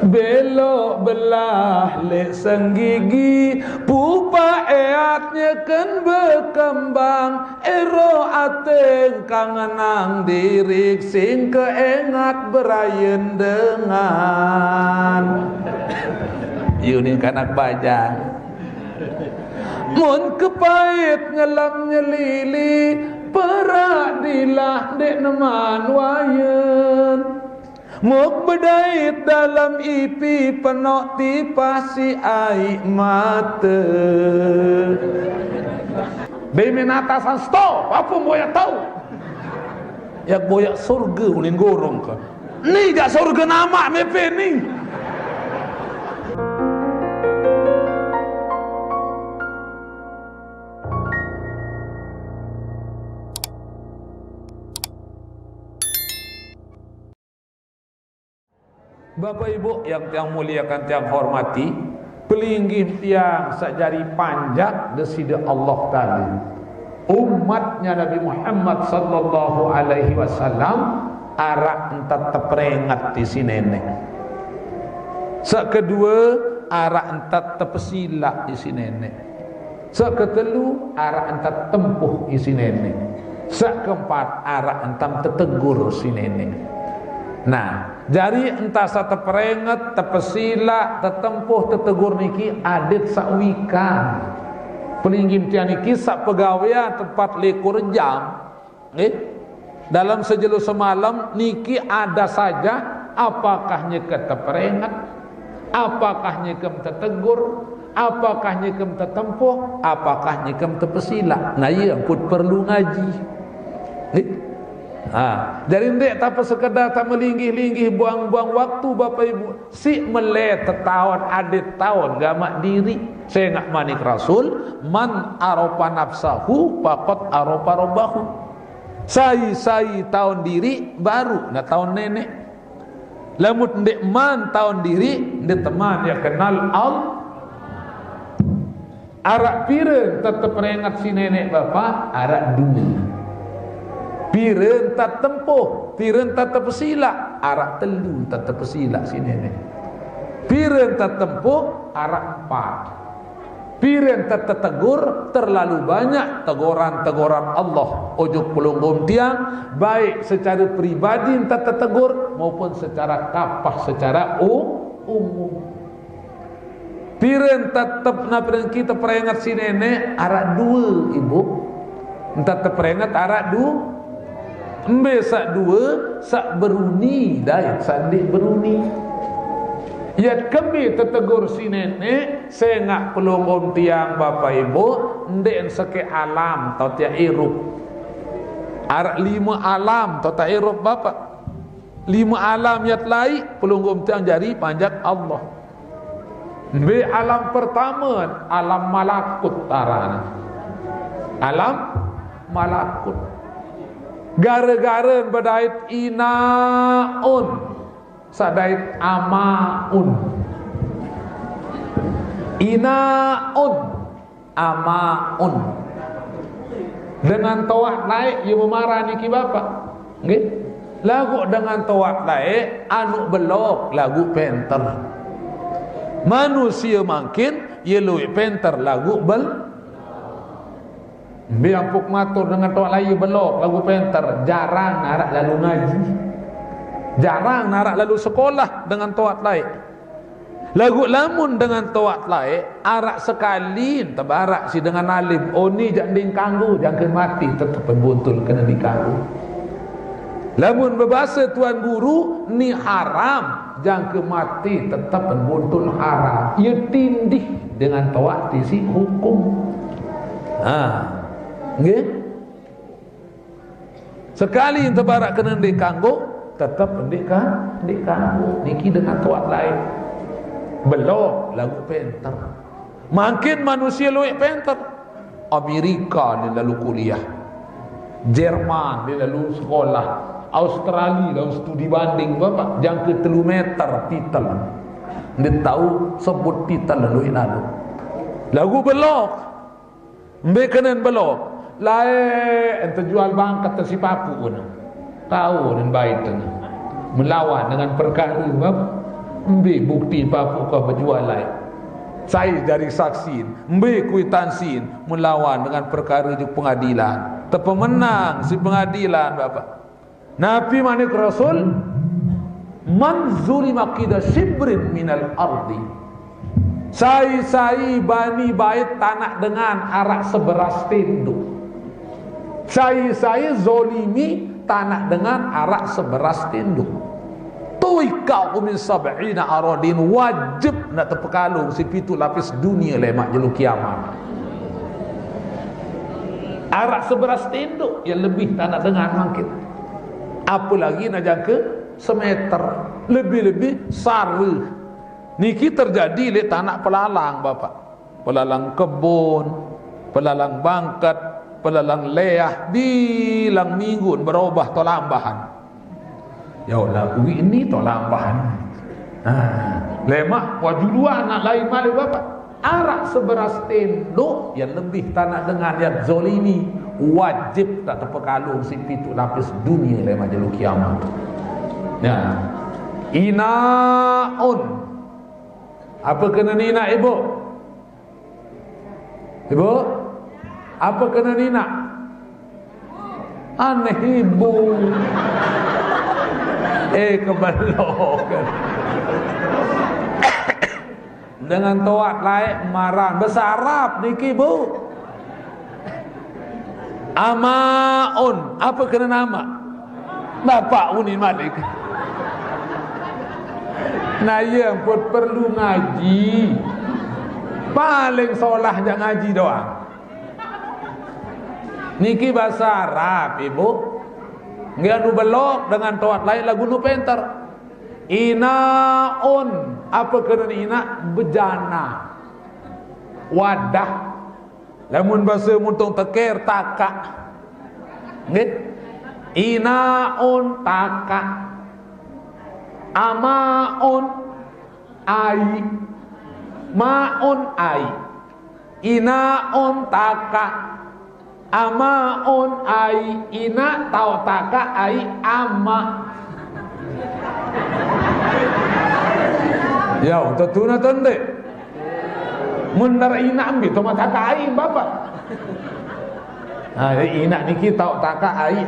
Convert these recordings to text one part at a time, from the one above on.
belok belah lek senggigi pupa eatnya kan berkembang ero ateng kangenang dirik sing keengat berayen dengan yunin kanak bajang mun kepait ngelam nyelili perak dilah dek neman wayen muk bedait dalam ipi penok tipasi aik mata bemin atasan stop apa boya tahu yak boya surga ulin gorong ka ni jak surga nama mepe ni Bapak Ibu yang tiang muliakan tiang hormati, pelinggih tiang sajari panjang desida Allah Ta'ala. Umatnya Nabi Muhammad sallallahu alaihi wasallam arak entat teprengat di sinene. Sekedua arak entat tepesila di sinene. Seketelu arak entat tempuh di sinene. Sekeempat arak entam tetegur sinene. Nah, jari entah sa teperenget, tepesila, tetempuh, tetegur niki adet sakwikan. Pelinggim tiang niki sak pegawaian tempat likur jam. Dalam sejelu semalam niki ada saja apakah nyeket teperenget, apakah nyekem tetegur, apakah nyekem tetempuh, apakah nyekem tepesila. Nah, iya pun perlu ngaji. Jadi ndek tak sekedar tak melinggih-linggih buang-buang waktu Bapak Ibu. Si melet tetawon adet tahun gamak diri. Saya ngak manik Rasul, man aropa nafsahu faqad aropa robbahu. Sai tahun diri baru na tahun nenek. Lamut ndek man tahun diri, ndek teman ya kenal arak pire tetep peringat si nenek bapak arak dulu. Piren tak tempuh, piren tak tepesila, arak telu tak tepesila si nenek. Piren tak tempuh, arak 4. Piren tak tetegur, terlalu banyak teguran-teguran Allah. Ojo pelunggum tiang, baik secara pribadi tak tetegur maupun secara kapah, secara umum. Piren tetap napiren kita peringat si nenek arak 2 ibu. Entah terperingat arak 2. Embe sak 2 sak beruni dai sak dik beruni. Ya kami tetegur si nenek saya ngak pelunggum tiang bapak ibu ndek seke alam tau tia irup. Arak 5 alam tau ta irup bapak. 5 alam yat lai pelunggum tiang jari panjat Allah. Be alam pertama alam malakut tarana. Alam malakut. Gara-gara badait inaun sadait amaun. Inaun amaun. Dengan tawak naik ia memarah niki bapak. Nggih. Lagu dengan tawak naik anu belok lagu penter. Manusia makin ia luwih penter lagu biampuk matur dengan tuak layu belok lagu penter. Jarang narak lalu ngaji, jarang narak lalu sekolah dengan tuak lain. Lagu lamun dengan tuak lain arak sekali tabarak si dengan alim. Oh ni jangan dingkanggu, jangan mati tetap buntul kena dikanggu. Lamun berbahasa tuan guru ni haram, jangan mati tetap buntul haram. Ia tindih dengan tuak tisi hukum. Nggih. Sekali ente barak kena ndek kanggo tetap ndek kanggo niki dengan tuak lain. Belok lagu penter. Makin manusia luwih penter. Amerika dia lalu kuliah. Jerman dia lalu sekolah. Australia lalu studi banding bapak jangka 3 meter titel. Dia tahu sebut titel lalu inalu. Lagu belok. Mbek kenen belok. Lain ente jual bangkat si papu pun tahu dan baik tu melawan dengan perkara Ambil bukti papu kau berjual lain. Saya dari saksi, ambil kuitansin melawan dengan perkara di pengadilan. Terpemenang si pengadilan Bapak. Nabi manik Rasul, man zulima qida shibrin minal ardi. Saya bani bait tanah dengan arak seberas tenduk. Saya zolimi tanah dengan arak seberas tenduk. Tuikau min sab'ina aradin, wajib nak terpekalung si pitu lapis dunia lemak jeluk kiamat. Arak seberas tenduk yang lebih tanah dengan mungkin. Apalagi nak jangka semeter, lebih-lebih sara. Niki terjadi di tanah pelalang Bapak. Pelalang kebun, pelalang bangkat, pelalang leah, bilang minggu berubah tolambahan. Ya Allah, ini tolambahan. Lemak wajudua anak lain malik Bapak. Arak seberas tenduk yang lebih tanah dengan yang zolimi, wajib tak terpekalung si pitu lapis dunia lemak jeluk kiamat. Ya. Inaun. Apa kena nina ibu? Ibu? Apa kena nina? Aneh ibu. Kebelok. Dengan toat laik marah besarap niki bu. Amaun. Apa kena nama? Bapak unin malik. Nah yang pun perlu ngaji. Paling solah jangan ngaji doang. Niki bahasa Arab ibu. Nggak nu belok dengan toat lain lagu nu penter. Inaun. Apa kena ina? Bejana. Wadah. Lamun bahasa muntung teker takak. Nggih. Inaun takak. Amaun ai. Maun ai. Inaun takak. Amaun ai. Ina tau taka ai ama. Ya untuk tuna tende. Mundar ina ambil toma taka ai Bapak. Ina niki tau taka ai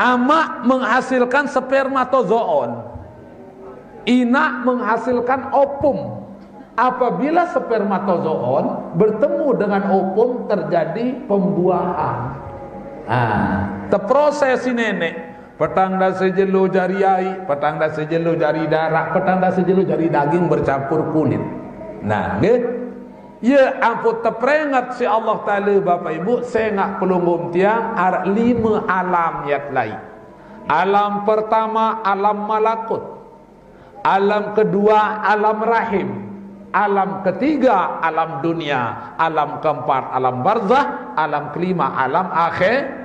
Ama menghasilkan spermatozoon. Ina menghasilkan ovum. Apabila spermatozoon bertemu dengan ovum terjadi pembuahan. Terproses si nenek. Petang dah sejelo jari air, petang dah sejelo jari darah, petang dah sejelo jari daging bercampur kulit. Nah, ya ampun terperingat si Allah Ta'ala Bapak Ibu. Saya nak pelunggum tiang ada 5 alam yang lain. Alam pertama alam malakut, alam kedua alam rahim, alam ketiga alam dunia, alam keempat alam barzah, alam kelima alam akhir.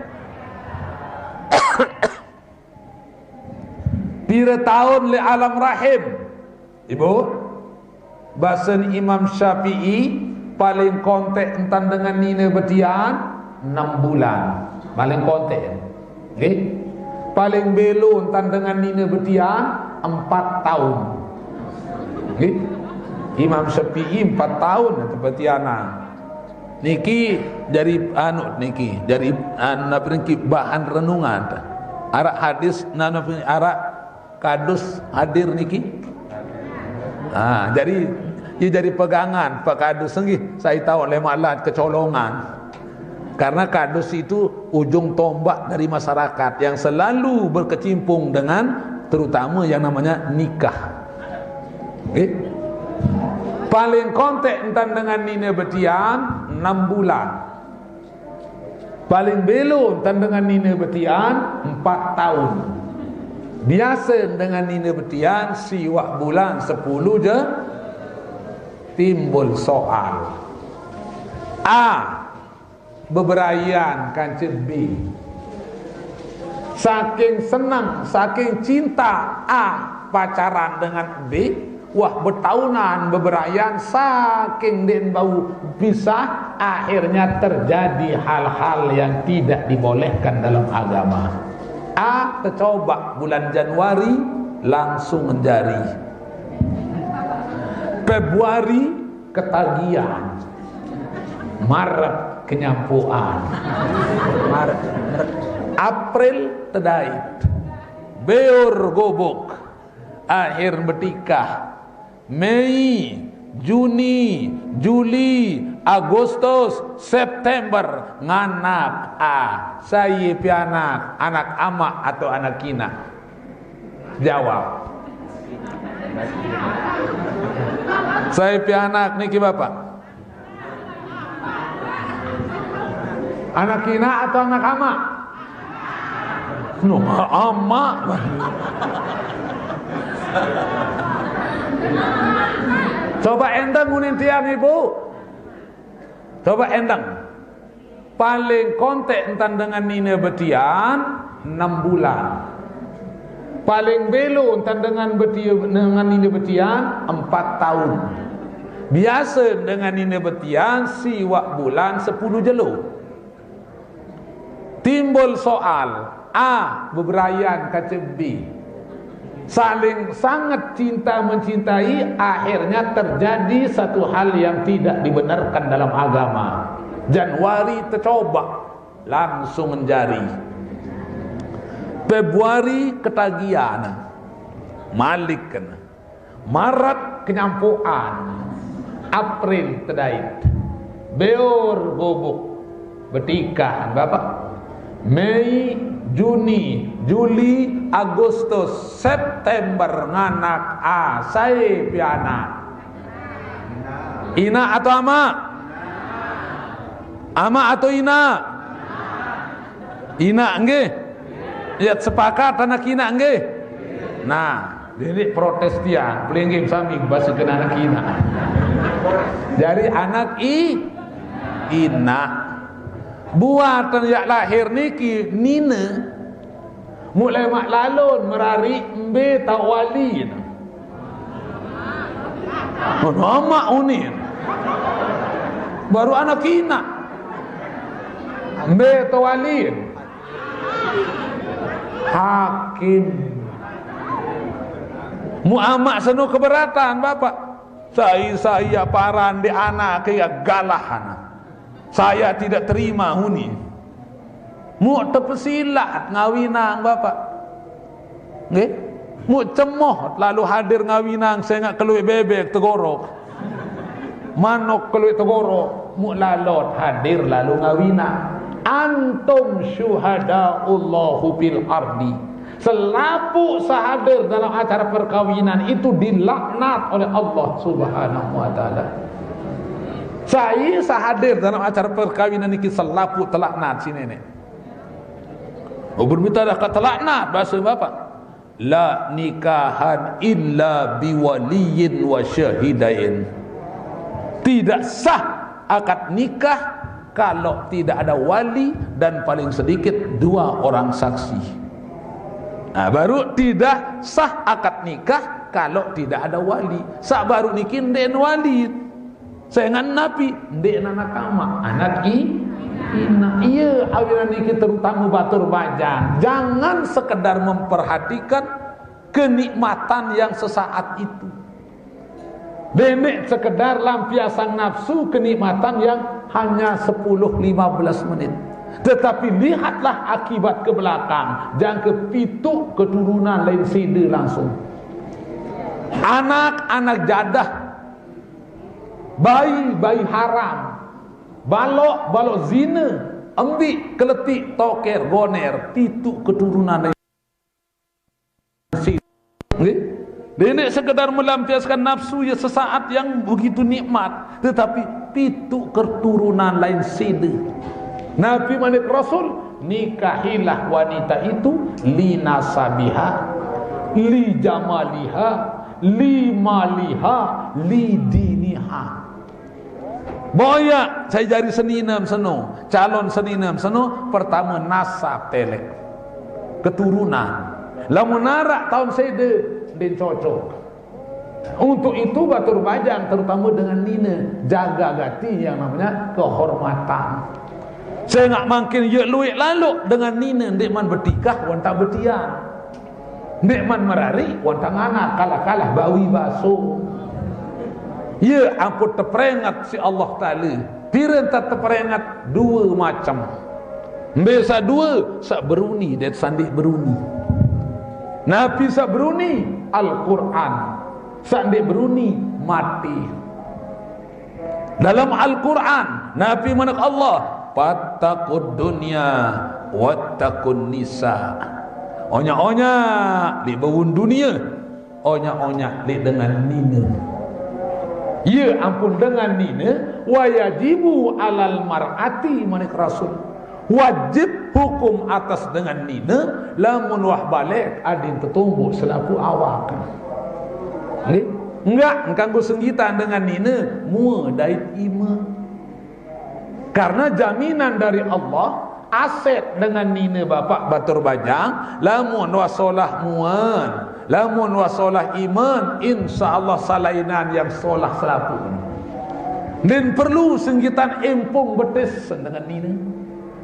Pira tahun le alam rahim ibu. Bahasa Imam Syafi'i paling kontek entan dengan nina betian 6 bulan paling kontek. Okay? Paling belo entan dengan nina betian 4 tahun. Okay? Imam Syafi'i 4 tahun atau betiana. Niki dari niki dari bahan renungan. Arak hadis arak kadus hadir niki. Jadi pegangan Pak kadus senggih. Saya tahu oleh malat kecolongan. Karena kadus itu ujung tombak dari masyarakat yang selalu berkecimpung dengan terutama yang namanya nikah. Paling kontek entan dengan nina betian 6 bulan. Paling belo entan dengan nina betian 4 tahun. Biasa dengan nina betian siwak bulan 10 je. Timbul soal beberayan kancet B. Saking senang, saking cinta pacaran dengan B, wah bertahunan beberayan, saking den bau pisah, akhirnya terjadi hal-hal yang tidak dibolehkan dalam agama. Tercoba bulan Januari langsung menjari. Februari ketagihan, Maret kenyampuan, April tedait, Beor gobok, akhir betikah, Mei, Juni, Juli, Agustus, September nganak saya pianak, anak ama atau anak kina. Jawab. Saya pianak niki bapak. Anak kina atau anak ama? No, ama. Coba endang ngunin tiang ibu. Coba endang. Paling kontek entan dengan nina betian 6 bulan. Paling belo entan dengan nina betian 4 tahun. Biasa dengan nina betian siwak bulan 10 jelo. Timbul soal A beberayan kaca B, saling sangat cinta mencintai, akhirnya terjadi satu hal yang tidak dibenarkan dalam agama. Januari tercoba langsung menjadi. Februari ketagihan, malik kena. Maret kenyampuan, April tedait, Beor gobok betikah bapak. Mei, Juni, Juli, Agustus, September nganak saya pianak. Ina atau ama? Ama atau ina? Ina nggih? Ya sepakat anak ina nggih? Nah, jadi protes dia, pelinggih sami bahasa kena anak ina. Jadi anak ina. Buatan yang lahir niki nina mulai mak lalun merari mbe tawali nama unin baru anak kina mbe tawali hakim muamak senu keberatan bapak saya paran di anak kayak galahan. Saya tidak terima huni. Mu tepesilat ngawinang bapak. Nggih? Mu cemoh lalu hadir ngawinang saya ngak keluik bebek tegoro. Manok keluik tegoro, mu lalot hadir lalu ngawinang. Antum syuhadaullahu fil ardi. Selapu sahadir dalam acara perkawinan itu dilaknat oleh Allah Subhanahu wa taala. Saya sahadir dalam acara perkawinan ini selapu telaknat si nenek. Berminta dah kata telaknat bahasa bapak. La nikahan illa biwaliyin wa syahidain. Tidak sah akad nikah kalau tidak ada wali dan paling sedikit 2 orang saksi. Nah, baru tidak sah akad nikah kalau tidak ada wali. Sak baru nikin den wali. Saya ngan napi ndek anak ama anak ina iya awiran niki terutama batur bajang. Jangan sekedar memperhatikan kenikmatan yang sesaat itu. Denek sekedar lampiasan nafsu kenikmatan yang hanya 10-15 menit. Tetapi lihatlah akibat ke belakang. Jangan kepituk keturunan lain sida langsung. Anak-anak jadah, bayi haram, balok zina, ambil keletik toker goner, pitu keturunan Nenek sekedar melampiaskan nafsu ya sesaat yang begitu nikmat, tetapi pitu keturunan lain sida. Nabi manik Rasul, nikahilah wanita itu li nasabiha, li jamaliha, li maliha, li diniha. Boya saya jari seninam seno, calon seninam seno, pertama nasab telek, keturunan. Lamun narak tahun sede den cocok. Untuk itu batur bajang terutama dengan nina jaga gati yang namanya kehormatan. Saya nak makin ye luik lalu dengan nina ndek man bertikah wan tak betian. Ndek man merari wantang anak kalah-kalah bawi baso. Ya ampun terperingat si Allah Ta'ala. Pirenta terperingat dua macam. Biasa dua sak beruni dan sandik beruni. Nabi sak beruni Al-Quran, sandik beruni mati. Dalam Al-Quran Nabi manak Allah, fattaqud dunya wattaqun nisa. Onya-onya li bawun dunia, onya-onya li dengan nina. Ya ampun dengan nina, wajibu alal mar'ati manik Rasul. Wajib hukum atas dengan nina lamun wah balik adin tertumbuk selaku awak. Enggak engkanggo senggitan dengan nina mua dait ima. Karena jaminan dari Allah aset dengan nina bapak batur bajang lamun wasolah muan, lamun wasolah iman, insyaallah salainan yang solah selaku. Dan perlu senggitan empung betis dengan nina.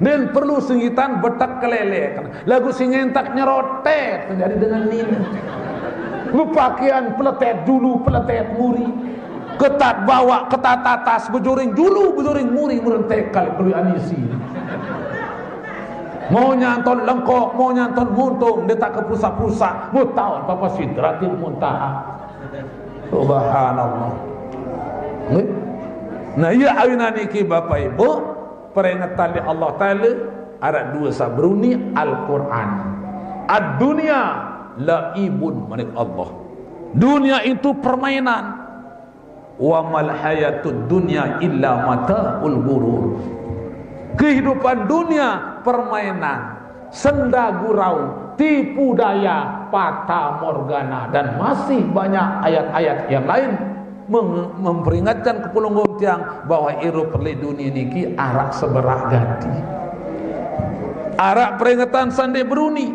Dan perlu senggitan betak kelele. Lagu singentak nyerotet menjadi dengan nina. Berpakaian peletet dulu, peletet muri. Ketat bawa, ketat atas, bejoring dulu, bejoring muri, merentekal perlu anisi. Mau nyanton lengkok, mau nyanton muntung, dia tak ke pusat-pusat. Mau tahu apa sidratil muntaha. Subhanallah. Nah, ya awina niki Bapak Ibu, peringatan di Allah Ta'ala ada dua sabruni Al-Quran. Ad-dunya laibun manik Allah. Dunia itu permainan. Wa mal hayatud dunya illa mata'ul ghurur. Kehidupan dunia permainan, senda gurau, tipu daya, fata morgana, dan masih banyak ayat-ayat yang lain memperingatkan kepulunggung tiang bahwa iru perli dunia niki arak seberak gati. Arak peringatan sandi beruni.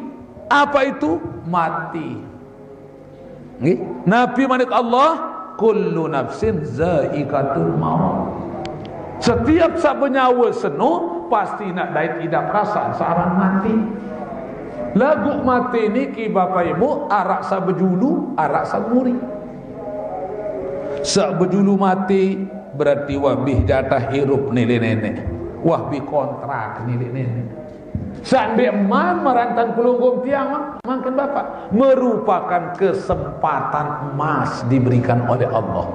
Apa itu? Mati. Nabi manik Allah, kullu nafsin za'iqatul maut. Setiap sabenyawa seno pasti nak dait idap rasa searang mati. Lagu mati niki Bapak Ibu arak sabejulu, arak saburi. Sabejulu mati berarti wabih jatah hirup nilai nenek. Wahbi kontrak nilai nenek. Sandi eman merantang pelunggung tiang makan Bapak merupakan kesempatan emas diberikan oleh Allah.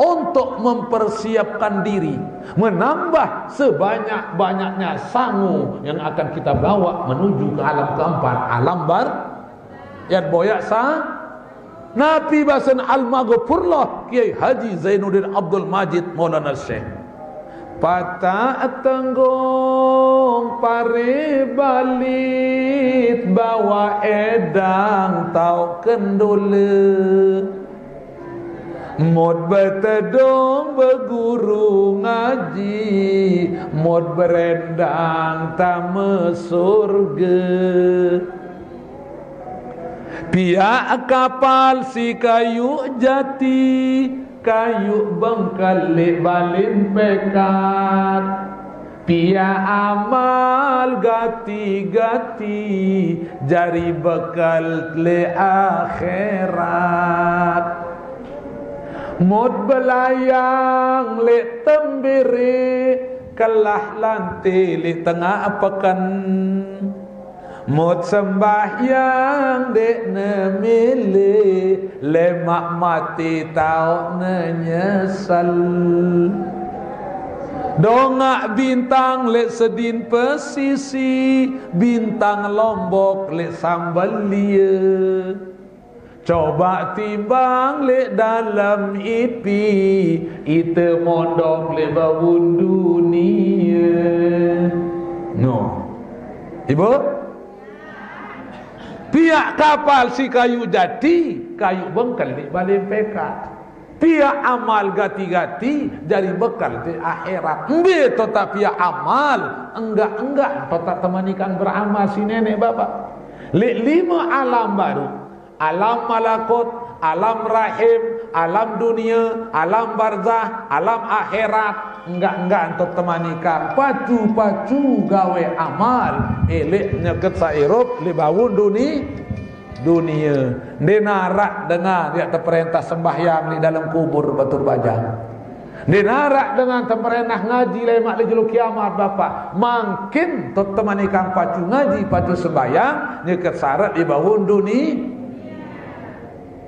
Untuk mempersiapkan diri, menambah sebanyak-banyaknya sangu yang akan kita bawa menuju ke alam keempat, alam bar yang boyak sa Nabi basan al-maghfurlah Kiai Haji Zainuddin Abdul Majid Maulana Syekh patah tenggung pare balit bawa edang tau kendole mod betedong beguru ngaji, mod berendang tame surga. Pihak kapal si kayu jati, kayu bengkali balin pekat. Pihak amal gati-gati, jari bekal le akhirat. Mod belayang le tembiri kalah lanti le tengah pekan. Mod sembahyang dek nemile lemak mati tau nenyesal. Dongak bintang le sedin pesisi, bintang Lombok le sambal lia. Coba timbang le dalam ipi, ite mondok le babun dunia. No, Ibu? Pihak kapal si kayu jati, kayu bengkel di balik pekat. Pihak amal gati-gati jadi bekal di akhirat. Mbe tota pihak amal enggak tota temanikan beramal si nenek bapak. Le 5 alam baru. Alam malakut, alam rahim, alam dunia, alam barzah, alam akhirat. Enggak untuk temanikan. Pacu-pacu gawe amal. Elek nyeket sairup libawun dunia. Dia narak dengar dia terperintah sembahyang di dalam kubur batur bajang. Dia narak dengan terperintah ngaji lemak di juluk kiamat bapa. Makin temanikan pacu ngaji, pacu sembahyang, nyeket syarat libawun dunia.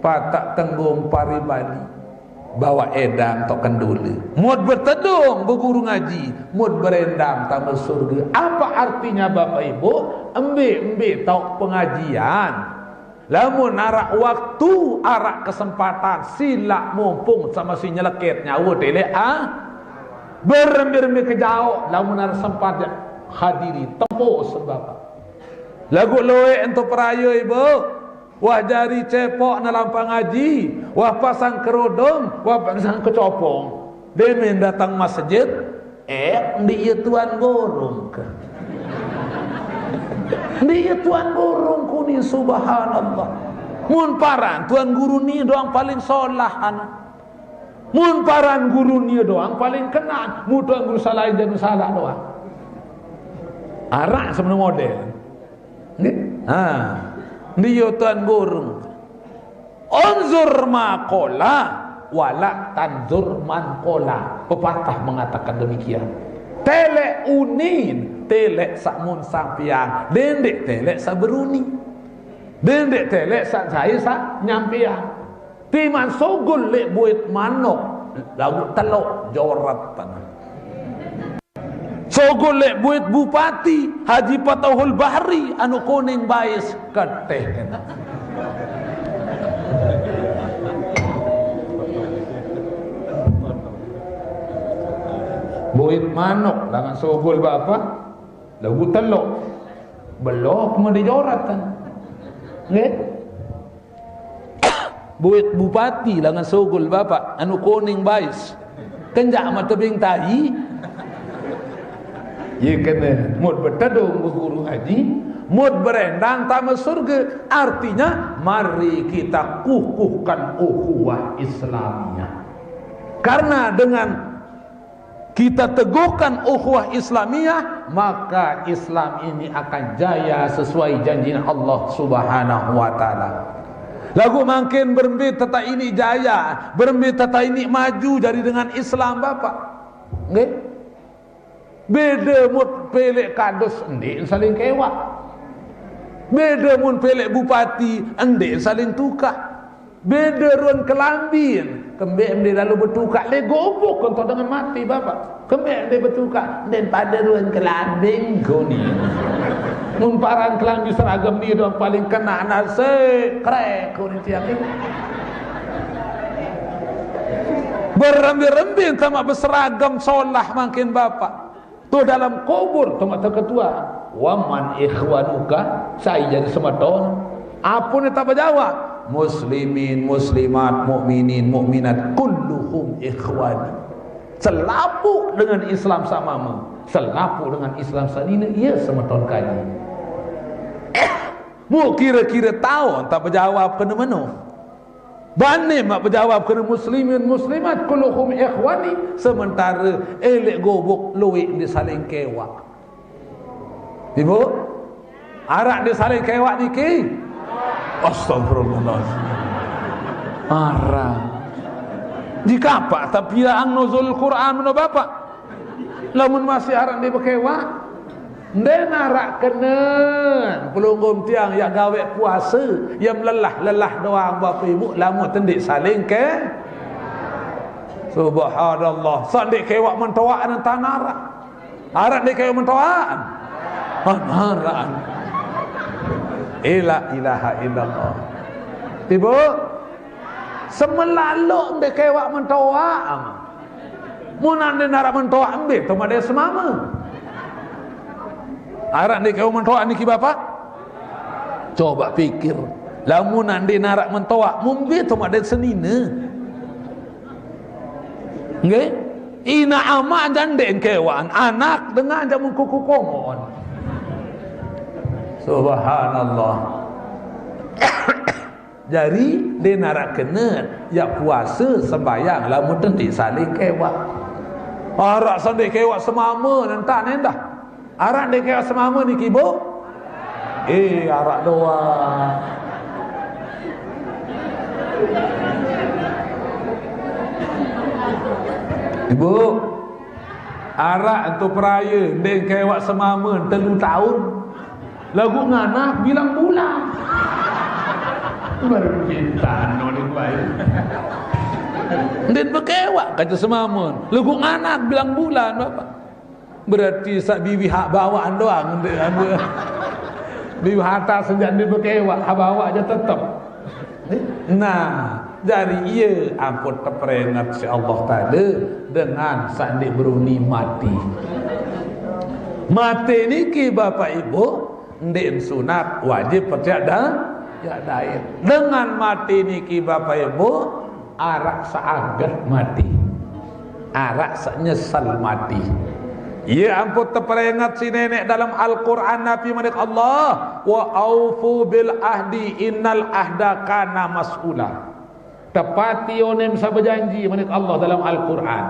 Patak tenggung paribadi bawa edam tok kenduli. Mud bertedung berguru ngaji, mud berendam tamu surga. Apa artinya Bapak Ibu? Embe tok pengajian. Lamun arak waktu, arak kesempatan, sila mumpung sama si nyeleket nyawa tele berembi ke jauh. Lamun arak sempat hadiri tempuh sebab lagu loe untuk peraya Ibu. Wah jari cepok dalam pengaji, wah pasang kerodong, wah pasang kecopong. Demen datang masjid, dia tuan gorong ke. Dia tuan gorong kuni subhanallah. Mun paran tuan guru ni doang paling solah anak. Mun paran guru ni doang paling kenal. Mun tuan guru salah jangan salah doang. Arak sebenarnya model. Dia tuan guru. Unzur maqala wala tanzur man qala. Pepatah mengatakan demikian. Telek unin, telek sakmun sampiang, dendek telek sak beruni. Dendek telek sak saya sak nyampiang. Timan sogol lek buit manok, lagu telok jorat tanah. Sogol lek buit bupati, Haji Patahul Bahri anu kuning bais keteh kena. Buit manok dengan sogol bapa lagu telok belok mau dijoratan nggih. Buit bupati dengan sogol bapa anu kuning bais kenjak mata tebing tai ye kena mud bertedung berguru haji, mud berendang tamu surga. Artinya mari kita kukuhkan ukhuwah Islamiyah. Karena dengan kita teguhkan ukhuwah Islamiyah, maka Islam ini akan jaya sesuai janji Allah Subhanahu wa taala. Lagu makin berembit tata ini jaya, berembit tata ini maju dari dengan Islam Bapak. Nggih? Beda mut pelek kados endek saling kewak. Beda mun pelek bupati endek saling tukar. Beda ruan kelambin kembek dia lalu bertukar le gobok kontor dengan mati bapak. Kembek dia bertukar dan pada ruan kelambin goni. Mun paran kelambi seragam dia doang paling kena nase krek goni tiang ini. Berembi-rembi sama berseragam solah makin bapak. Tu dalam kubur tu mata ketua. Waman ikhwanuka saya jadi semadon. Apa ni tak berjawab? Muslimin, muslimat, mukminin, mukminat kulluhum ikhwani. Selapu dengan Islam samamu, selapu dengan Islam sanina ia semeton kaji. Mu kira-kira tahu tak berjawab kena meno. Bani mak berjawab kena muslimin, muslimat kulluhum ikhwani, sementara elek gobok luik di saling kewak. Ibu, arak di saling kewak niki. Astagfirullahaladzim. Marah. Jika apa tapi ang nuzul Quran mana bapak? Lamun masih arang di bekewa, den arak kenen pelunggum tiang yang gawe puasa, yang lelah doang bapak ibu, lamun tendik saling ke. Subhanallah. Sandik kewak mentawak dan tanarak. Arak di kewak mentawak. Tanarak. La ilaha illallah. Ibu semelaluk mbek kewak mentawak. Mun ande narak mentawak mbek tu made semama. Arak ndek kewak mentawak niki bapak? Coba pikir. Lamun ande narak mentawak mumbe tu made senina. Nggih? Ina ama janden kewan anak dengan jamun kuku komon. Subhanallah. Jadi dia narak kena ya puasa sembayang lamun tentik saling kewak. Arak sandek kewak semama nantak ni dah. Arak dek kewak semama ni kibo. Arak doang. Ibu, arak untuk peraya dek kewak semama 3 tahun. Lagu nganah bilang bulan. Baru kita nolin baik. Din berkewak kata semamun. Lagu anak bilang bulan bapak. Berarti sak bibi hak bawaan doang. Bibi harta sejak dia berkewak, hak bawa aja tetap. Nah, jadi ia ampun terperingat si Allah Ta'ala dengan sandi beruni mati. Mati ni ki bapak ibu ndek sunat wajib percaya dah. Ya dair. Dengan mati niki bapak ibu, arak seagak mati, arak senyesal mati. Ya ampun terperingat si nenek dalam Al-Quran Nabi manik Allah wa aufu bil ahdi innal ahda kana mas'ula. Tepati onem berjanji manik Allah dalam Al-Quran.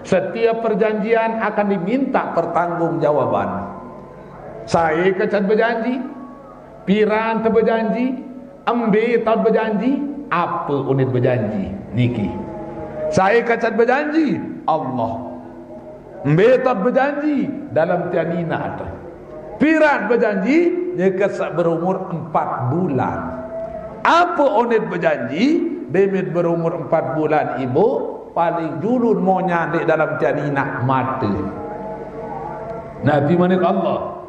Setiap perjanjian akan diminta pertanggungjawaban. Saya kecat berjanji, piran terberjanji, ambil tahun berjanji, apa unit berjanji niki. Saya kacat berjanji Allah, ambil tahun berjanji dalam tianina ada. Piran berjanji dia kesak berumur 4 bulan. Apa unit berjanji? Bebet berumur 4 bulan ibu paling julun mau nyandik dalam tianina mati. Nabi manik Allah,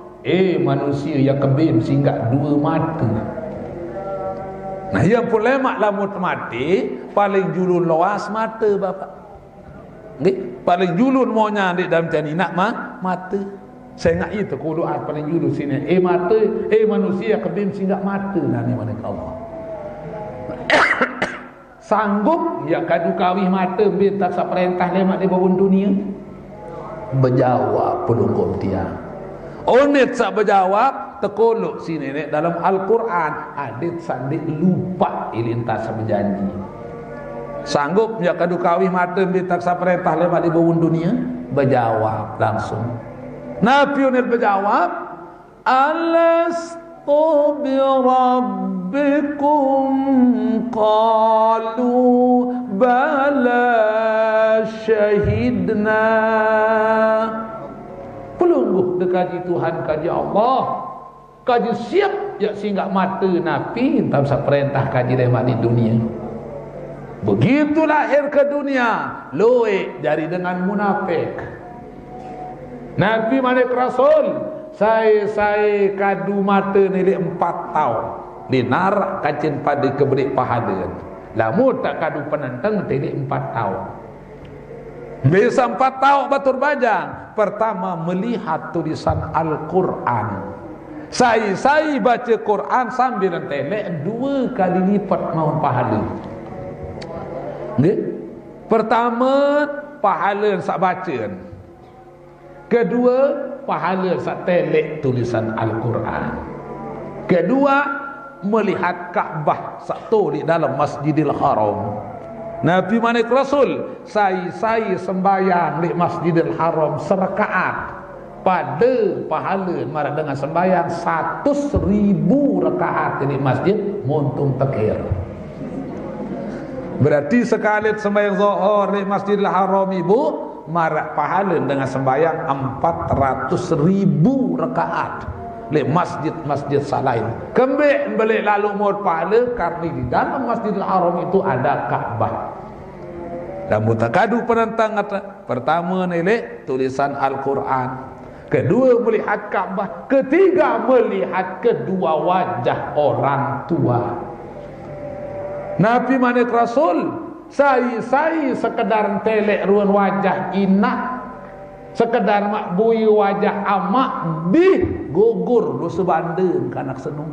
manusia yang kebim sehingga 2 mata. Nah yang pun lemak lamut mati paling julun luas mata bapak. Nggih, paling julun maunya di dalam jani nak mata. Saya ingat itu kuduat paling julun sini. Mata, manusia kebim sehingga mata nani mana Allah. Sanggup ya kadu kawih mata minta sa perintah lemak di bawah dunia. Berjawab pelungkup dia. Onit sak berjawab tekolok si nenek dalam Al-Quran adit sandik lupa ilintas berjanji. Sanggup ya kadu kawih mata minta sa perintah lemak di bawah dunia. Berjawab langsung. Nabi onit berjawab, alastu bi rabbikum qalu bala syahidna. Pelungguh dekaji Tuhan kaji Allah, kaji siap ya singgah mata Nabi entah sa perintah kaji lemak di dunia. Begitu lahir ke dunia loe jari dengan munafik. Nabi manik Rasul saya kadu mata nilai 4 tahun dinarak kacin pada keberik pahala. Lamun tak kadu penentang nilai 4 tahun. Bisa 4 tahun batur bajang. Pertama melihat tulisan Al-Quran. Saya baca Quran sambil telek 2 kali lipat mau pahala. Nggih? Pertama pahala sak bacaan. Kedua pahala sak telek tulisan Al-Quran. Kedua melihat Kaabah sak tu di dalam Masjidil Haram. Nabi manik Rasul saya sembayang di Masjidil Haram serakaat pada pahala marah dengan sembayang 100.000 rakaat di masjid muntung tekir. Berarti sekali sembayang zuhur di Masjidil Haram ibu marah pahala dengan sembayang 400.000 rakaat di masjid salain. Kembali balik lalu mau pahala karena di dalam Masjidil Haram itu ada Kaabah. Dan mutakadu penentang kata pertama nilai tulisan Al-Quran, kedua melihat Kaabah, ketiga melihat kedua wajah orang tua. Nabi manik Rasul saya sekedar telek ruan wajah inak, sekedar makbui wajah amak bih gugur dosa bandeng kanak senung.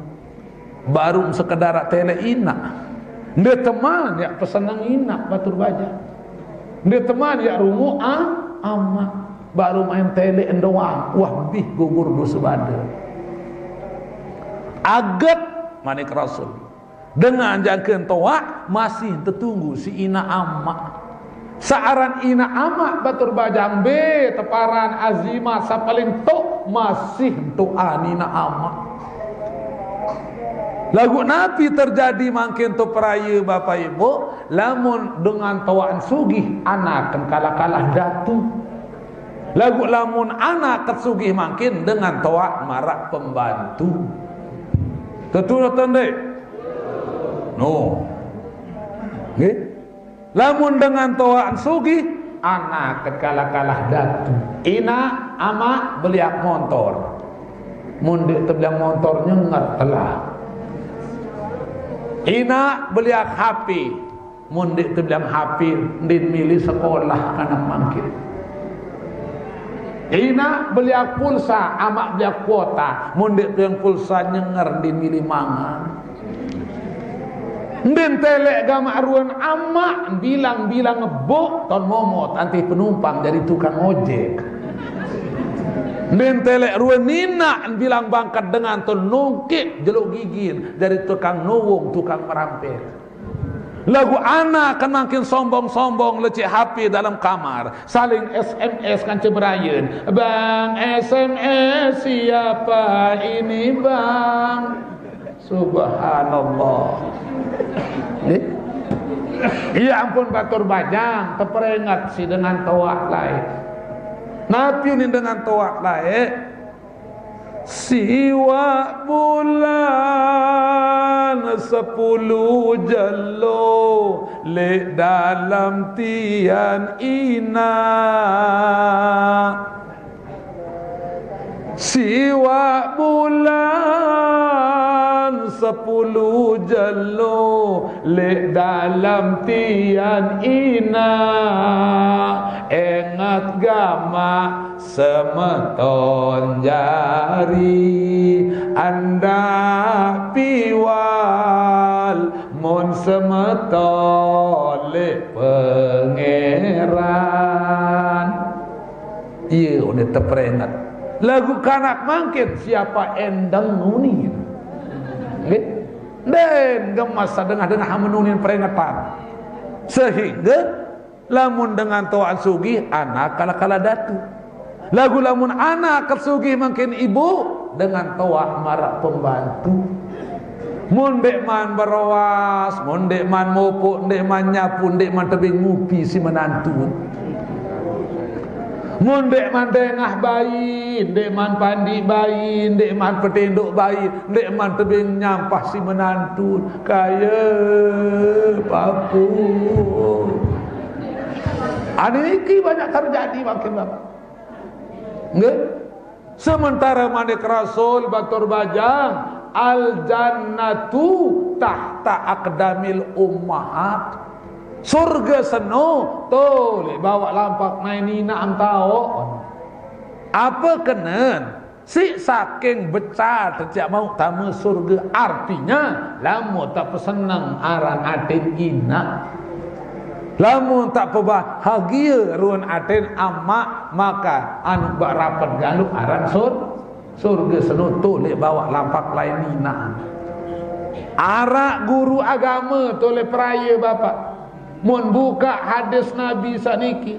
Baru sekedar telek inak. Dia teman ya pesenang inak batur baja. Dia teman ya rungu amak baru main telek doang. Wah bih gugur dosa bandeng. Agat manik Rasul. dengan jangkeun toa masih tertunggu si ina amak. Saaran ina amak batur bajang B teparan azimah sapaling tok masih doa ina amak. Lagu Nabi terjadi makin tu peraya Bapak Ibu, lamun dengan tawaan sugih anak kan kalah-kalah datu. Lagu lamun anak kesugih makin dengan tawa marak pembantu. Betul tandai? No. Nggih. Lamun dengan tawaan sugih anak kalah-kalah datu. Ina ama beliak motor. Mun dik tebiang motornya ngertelah. Ina beliak HP. Mun dik tebiang HP ndin milih sekolah anak mangkit. Ina beliak pulsa, ama beliak kuota. Mun dik tebiang pulsa nyenger ndin milih mangan. Ndin telek gama aruan ama bilang-bilang ngebok ton momot anti penumpang dari tukang ojek. Ndin telek ruan nina bilang bangkat dengan ton nungkit jeluk gigin dari tukang nuwung tukang merampet. Lagu anak kan makin sombong-sombong lecek HP dalam kamar, saling SMS kan ceberayeun. Bang SMS siapa ini bang? Subhanallah. Iya ampun batur bajang terperingat si dengan tawak lain. Nabi ini dengan tawak lain. Siwa bulan 10 jalo le dalam tian ina. Siwa bulan 10 jalo le dalam tian ina. Ingat gama semeton jari anda piwal mon semeton le pangeran. Iya udah terperingat. Lagu kanak mangkin siapa endang nunin. Dan gemas dengar menunin peringatan. Sehingga lamun dengan tawaan sugih anak kala-kala datu. Lagu lamun anak kesugih makin ibu dengan tawa marak pembantu. Mun dek man berawas, mun dek man mopok, dek man nyapu, dek man tebing ngupi si menantu. Mun dek man tengah bayi, dek man pandi bayi, dek man petenduk bayi, dek man tebing nyampah si menantu. Kaya papu. Ini banyak terjadi makin bapak. Nggak? Sementara manik Rasul batur bajang al jannatu tahta aqdamil ummahat. Surga seno tuh bawa lampak nainina antao. Apa kenen? Si saking becar sejak mau tamu surga artinya lamu tak pesenang aran atin ina. Lamun tak bahagia ruan aten amma maka anu bak rapat galuk aran surga senutu le bawa lampak lain nina. Arak guru agama tole peraya bapak. Mun buka hadis Nabi saniki.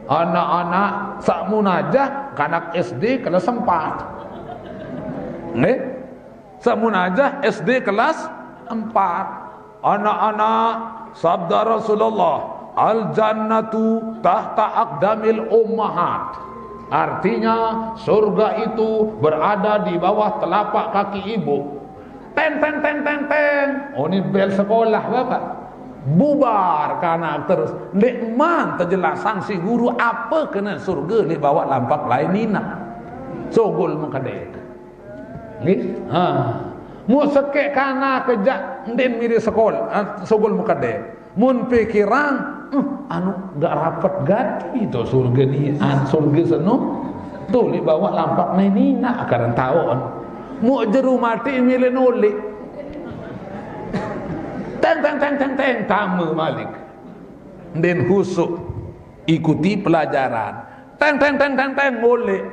Anak-anak sak munajah kanak SD kelas 4. Nggih? Sak munajah SD kelas 4. Anak-anak sabda Rasulullah al-jannatu tahta aqdamil ummahat. Artinya surga itu berada di bawah telapak kaki ibu. Teng teng teng teng teng. Oh ini bel sekolah bapak. Bubar karena terus ndek man terjelas sanksi guru apa kena surga di bawah lampak lain nina. Sogol mengkadek. Nggih? Ha. Mu sekek kana kejak ndin miri sekolah sogol mukadek. Mun pikiran anu gak rapat gati itu surga ni surga seno tu li bawa lampak nina akaran taon. Mu jeru mati milih nolik. Teng teng teng teng teng tamu malik. Ndin husuk ikuti pelajaran. Teng teng teng teng teng ngolik.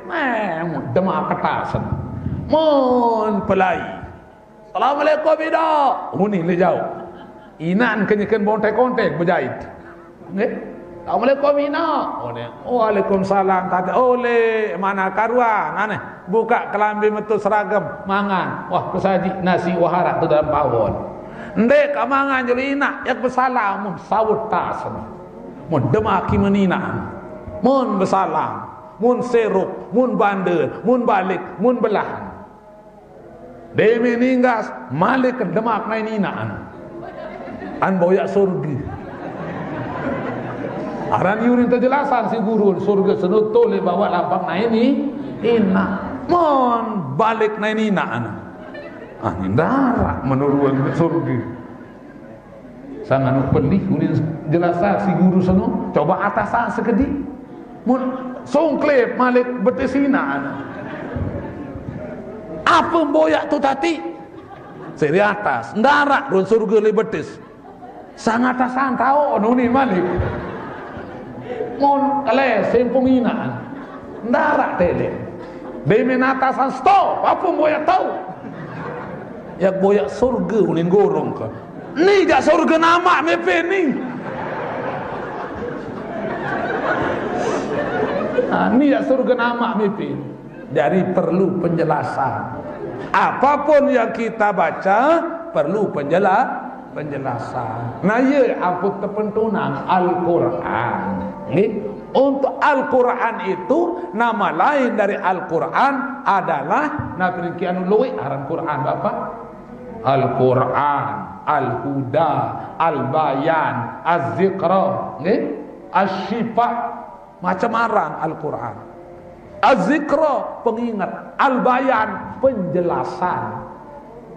Demak ketasan. Mun pelai Assalamualaikum ida. Ni le jauh. Inan kenyekan bontek-kontek berjahit. Nggih. Assalamualaikum ina. Waalaikumsalam. Kata oleh mana karuan aneh. Buka kelambi metu seragam mangan. Wah kesaji nasi wahara tu dalam pawon. Ndek kamangan juli ina yak bersalam mun sawut tas. Mun demaki menina. Mun bersalam, mun seruk, mun bandel, mun balik, mun belahan. Demi ninggas malik ke demak nai ninaan. An boyak surga. Aran yurin terjelasan si guru surga senut tole bawa lapang nai ni ina. Mon balik nai ninaan. Angin darah menurun surga. Sangat pelih urin jelasan si guru seno. Coba atasan sekedi. Mun songklep malik betesinaan. Apa boyak tu tadi? Seri atas, ndarak run surga le betis. Sang atasan tahu ni malik. Mon kale sempung inaan. Ndarak tele. Demen atasan stop, apa boyak tahu? Yak boyak surga unin gorong ke. Ni jak surga nama mepe ni. Ni jak surga nama mepe. Jadi perlu penjelasan. Apapun yang kita baca perlu penjelasan. Nah ya apa terpentunan Al-Quran. Untuk Al-Quran itu nama lain dari Al-Quran adalah Nabi anu luwi aran Quran Bapak. Al-Quran, Al-Huda, Al-Bayan, Az-Zikra, Asy-Syifa, macam aran Al-Quran. Az-Zikra pengingat, Al-Bayan penjelasan.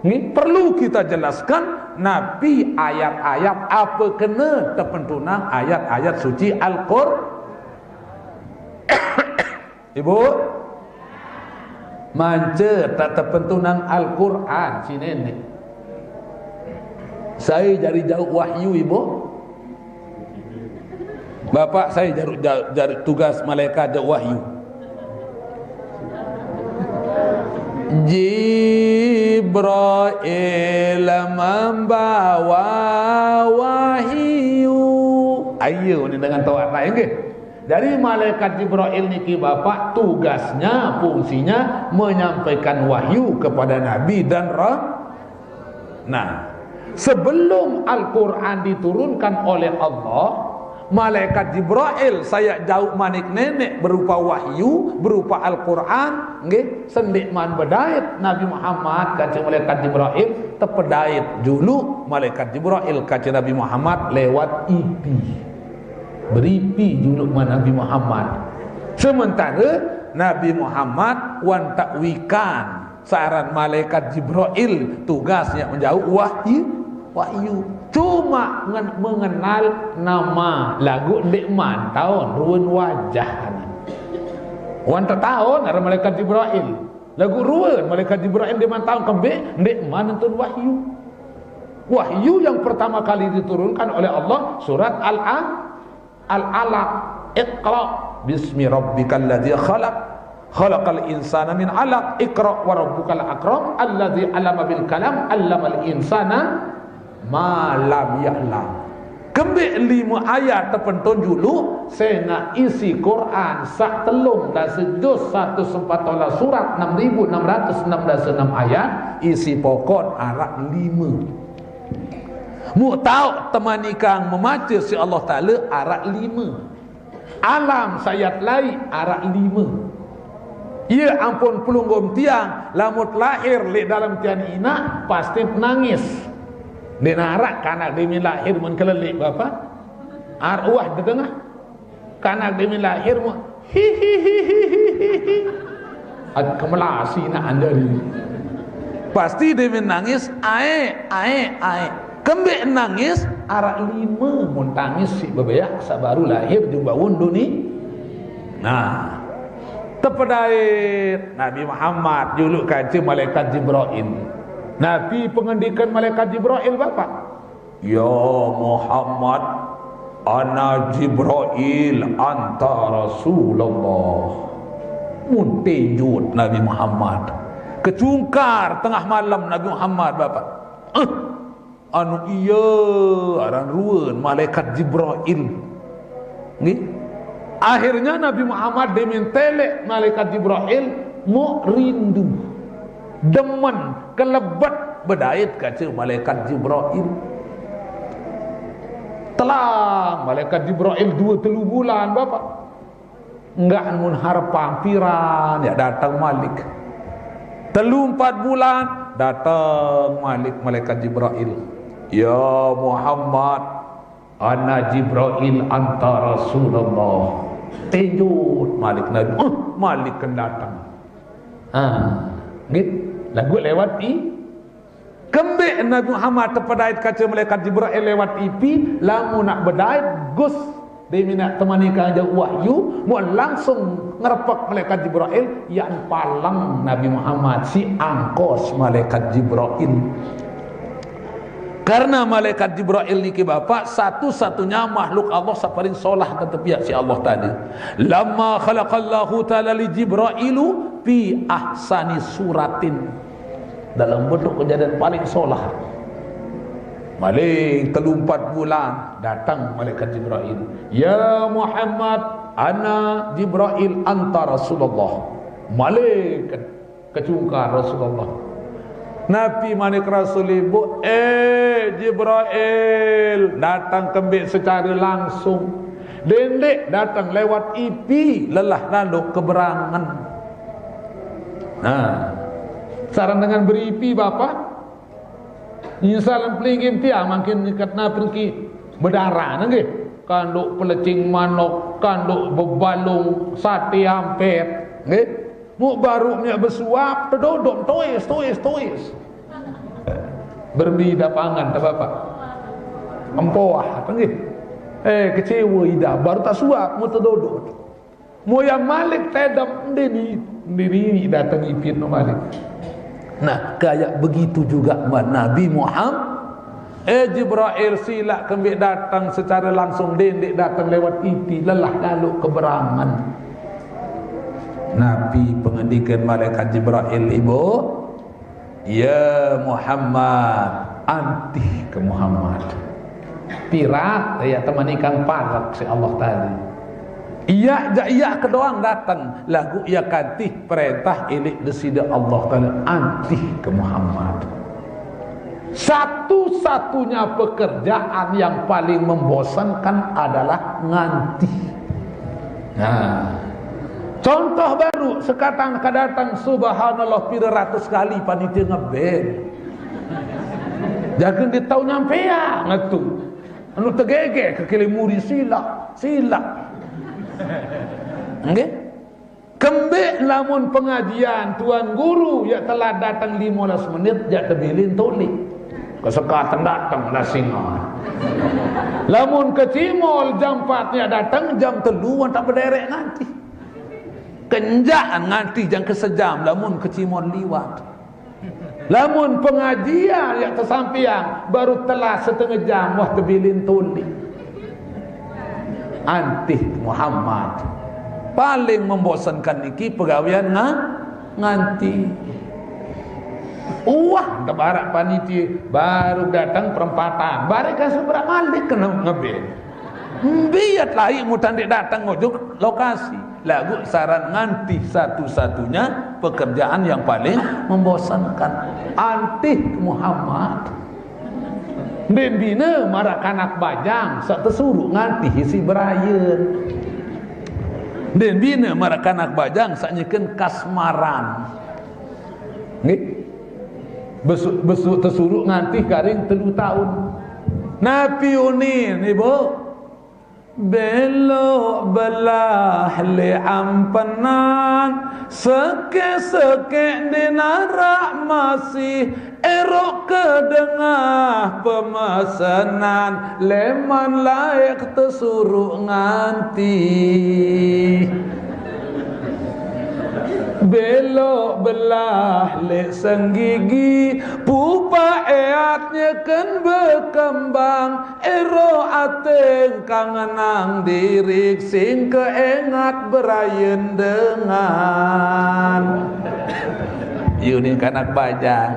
Ini perlu kita jelaskan Nabi ayat-ayat apa kena terpentunang ayat-ayat suci Al-Quran. Ibu manca tak terpentunang Al-Quran sini ni. Saya jadi jauh wahyu ibu. Bapak saya jadi tugas malaikat jauh wahyu. Jibril membawa wahyu. Ayo ni dengan tawak lain ke? Dari malaikat Jibril niki Bapak tugasnya, fungsinya menyampaikan wahyu kepada Nabi dan Roh. Nah, sebelum Al-Quran diturunkan oleh Allah, malaikat Jibril saya jauh manik nenek berupa wahyu, berupa Al-Quran, nggih, sendik man bedait Nabi Muhammad kaca malaikat Jibril tepedait dulu malaikat Jibril kaca Nabi Muhammad lewat ipi. Beripi juluk Nabi Muhammad. Sementara Nabi Muhammad wan takwikan saran malaikat Jibril tugasnya menjauh wahyu. Cuma mengenal nama lagu Ndekman tahun ruan wajah. Wan tak tahun ada malaikat Jibril. Lagu ruan malaikat Jibril di tahun kembali Ndekman itu wahyu. Wahyu yang pertama kali diturunkan oleh Allah surat Al-Alaq, Iqra bismi rabbikal ladzi khalaq khalaqal insana min 'alaq Iqra wa rabbukal akram alladzi 'allama bil kalam 'allamal insana ma lam ya'lam. Kembali 5 ayat terpentun dulu sena isi Quran sak telung dan sejus 1 sempatola surat 6666 ayat isi pokok arak 5. Mu tahu teman ikang membaca si Allah Ta'ala arak 5. Alam sayat lai arak 5. Ya ampun pelunggum tiang lamut lahir li dalam tiang ina pasti nangis. Dia narak kanak demi lahir mun kelelik bapa. Arwah dedengah. Kanak demi lahir mun hi hi hi hi hi. Ad kemelasi nak anda ni. Pasti demi nangis ae. Kembali nangis arak 5 mun tangis si bebeyak sabaru lahir jumpa undu ni. Nah, tepedait Nabi Muhammad juluk kaca malaikat Jibril. Nabi pengendikan malaikat Jibril Bapak. Ya Muhammad, ana Jibril anta Rasulullah. Muntejut Nabi Muhammad. Kecungkar tengah malam Nabi Muhammad bapak. Anu iya aran rueun malaikat Jibril. Nggih. Akhirnya Nabi Muhammad dimintelek malaikat Jibril mau rindu. Demen kelebet bedait kaca malaikat Jibril. Telah malaikat Jibril 2-3 bulan bapak. Enggak mun harpa ampiran ya datang Malik. 3-4 bulan datang Malik malaikat Jibril. Ya Muhammad, ana Jibril anta Rasulullah. Tejut Malik Nabi. Malik kan datang. Gitu. Lagu lewat kembek Nabi Muhammad terpedait kaca malaikat Jibril lewat ipi. Lamu nak bedait Gus dia minat temani kajang wahyu mau langsung ngerepek malaikat Jibril yang palang Nabi Muhammad si angkos malaikat Jibril. Karena malaikat Jibril niki bapak satu-satunya makhluk Allah saparing solah tetep si Allah tadi. Lamma khalaqallahu ta'ala li Jibrilu fi ahsani suratin, dalam bentuk kejadian paling solah. Malik 3-4 bulan datang malaikat Jibril. Ya Muhammad, ana Jibril anta Rasulullah. Malik kecungkar Rasulullah. Nabi Malik Rasul ibu Jibril datang kembali secara langsung. Dendek datang lewat ipi lelah lalu keberangan. Nah, saran dengan beripi bapak. Insalam pelingin tiang makin nikatna pergi berdarah nggih. Kanduk pelecing manok, kanduk bebalung, sate ampet, nggih. Mu baru nya bersuap, terdodok tois. Berbeda pangan ta bapak. Empoah apa nggih? Kecewa ida baru tak suap mu terdodok. Mu yang Malik tedam ndini datang ipit no Malik. Nah, kayak begitu juga Nabi Muhammad. Jibril silak kembali datang secara langsung, dendek datang lewat iti, lelah lalu keberangan. Nabi pengendikan malaikat Jibril ibu, ya Muhammad, anti ke Muhammad. Pirat ya teman ikan parak si Allah tadi. Iya kedoang datang lagu ia kantih perintah ilik desida Allah Ta'ala antih ke Muhammad. Satu-satunya pekerjaan yang paling membosankan adalah ngantih. Nah, contoh baru sekarang kedatang subhanallah pira ratus kali panitia ngebel. Jangan dia tahu nyampe ya ngatu. Anu tegege ke kelimuri silak. Nggih. Kembek lamun pengajian tuan guru ya telah datang 15 menit ya tebilin tolik. Kesekatan datang lah singa. Lamun kecimol jam 4 ya datang jam 3 tak berderek nanti. Kenjaan nganti jang kesejam lamun kecimol liwat. Lamun pengajian ya tersampiang baru telah setengah jam wah tebilin tolik. Antih Muhammad paling membosankan iki pegawaian nganti. Wah kebarak panitia baru datang perempatan bareka seberang Malik kena ngebel. Biat lain mutan datang ngojuk lokasi. Lagu saran nganti satu-satunya pekerjaan yang paling membosankan. Antih Muhammad. Den bina marak anak bajang sak tersuruh nganti hisi berayeun. Den bina marak anak bajang sak nyekeun kasmaran. Nggih. Besuk tersuruh nganti karing 3 tahun. Nabi unin ibu belok belah li ampenan seke-seke dinarak masih erok kedengah pemesanan leman layak tersuruh nganti belok belah lek senggigi pupa eatnya kan berkembang ero ateng kangenang dirik sing keengat berayen dengan You ni kanak bajang.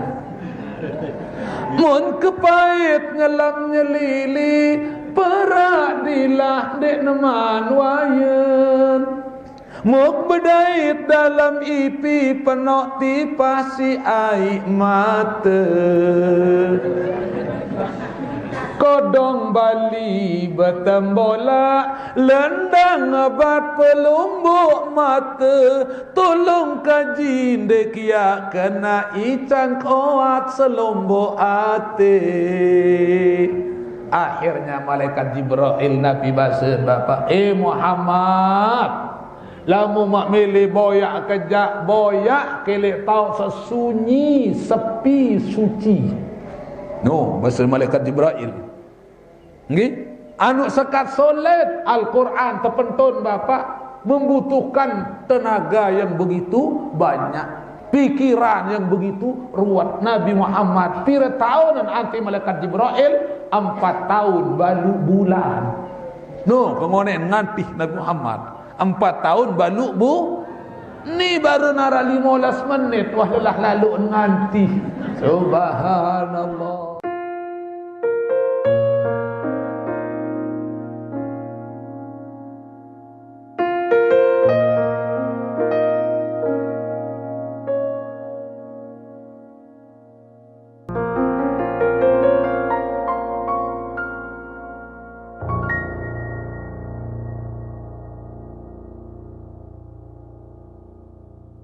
Mun kepait ngelam nyelili, perak dilah dek neman wayen. Muk bedait dalam ipi penok tipasi air mata. Kodong Bali bertembola, lendang abat pelumbuk mata. Tolong kaji dekia kena ican kuat selombok hati. Akhirnya malaikat Jibril Nabi bahasa Bapak, Muhammad, lamu mak milih boyak kejak, boyak kelek tau sesunyi sepi suci. No, bahasa malaikat Jibril. Nggih, anu sekat solat Al-Quran terpentun Bapak membutuhkan tenaga yang begitu banyak, pikiran yang begitu ruwet. Nabi Muhammad pira tahun anti malaikat Jibril 4 tahun balu bulan. No, pengonen ngantih Nabi Muhammad 4 tahun balu bu. Ni baru nara 15 menit wah lelah lalu ngantih. Subhanallah.